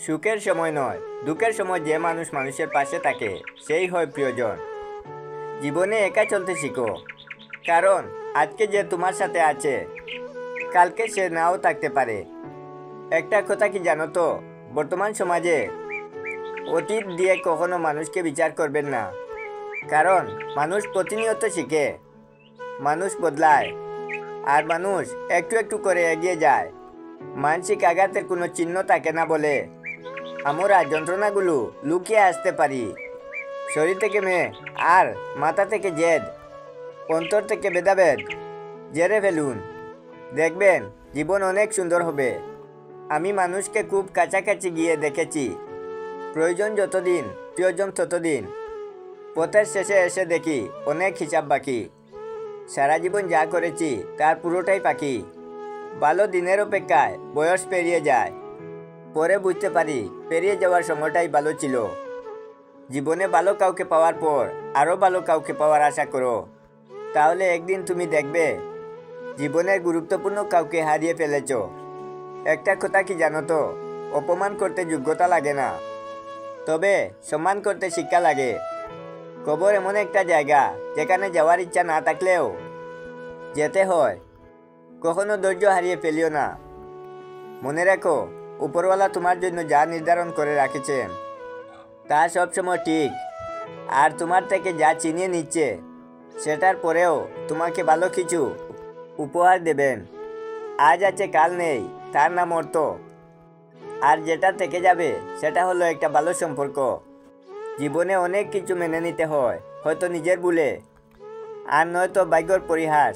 সুখের সময় নয়, দুঃখের সময় যে মানুষ মানুষের পাশে থাকে সেই হয় প্রিয়জন। জীবনে একা চলতে শিখো, কারণ আজকে যে তোমার সাথে আছে কালকে সে নাও থাকতে পারে। একটা কথা কি জানো তো, বর্তমান সমাজে অতীত দিয়ে কখনো মানুষকে বিচার করবেন না, কারণ মানুষ প্রতিনিয়ত শিখে, মানুষ বদলায়, আর মানুষ একটু একটু করে এগিয়ে যায়। মানসিক আঘাতের কোনো চিহ্ন থাকে না বলে আমরা যন্ত্রণাগুলো লুকিয়ে আসতে পারি। শরীর থেকে মেয়ে আর মাথা থেকে জেদ, অন্তর থেকে ভেদাভেদ জেরে ফেলুন, দেখবেন জীবন অনেক সুন্দর হবে। আমি মানুষকে খুব কাছাকাছি গিয়ে দেখেছি, প্রয়োজন যতদিন প্রিয়জন ততদিন। পথের শেষে এসে দেখি অনেক হিসাব বাকি। সারা জীবন যা করেছি তার পুরোটাই পাখি। ভালো দিনের অপেক্ষায় বয়স পেরিয়ে যায়, পরে বুঝতে পারি পেরিয়ে যাওয়ার সময়টাই ভালো ছিল। জীবনে ভালো কাউকে পাওয়ার পর আরও ভালো কাউকে পাওয়ার আশা করো, তাহলে একদিন তুমি দেখবে জীবনের গুরুত্বপূর্ণ কাউকে হারিয়ে ফেলেছ। একটা কথা কি জানো তো, অপমান করতে যোগ্যতা লাগে না, তবে সম্মান করতে শিক্ষা লাগে। কবর এমন একটা জায়গা যেখানে যাওয়ার ইচ্ছা না থাকলেও যেতে হয়। কখনো ধৈর্য হারিয়ে ফেলিও না। মনে রেখো, উপরওয়ালা তোমার জন্য যা নির্ধারণ করে রাখেছেন তা সবসময় ঠিক, আর তোমার থেকে যা চিনিয়ে নিচ্ছে সেটার পরেও তোমাকে ভালো কিছু উপহার দেবেন। আজ আছে কাল নেই, তার নাম অর্থ। আর যেটা থেকে যাবে সেটা হলো একটা ভালো সম্পর্ক। জীবনে অনেক কিছু মেনে নিতে হয়, হয়তো নিজের ভুলে, আর নয়তো ভাগ্যর পরিহাস।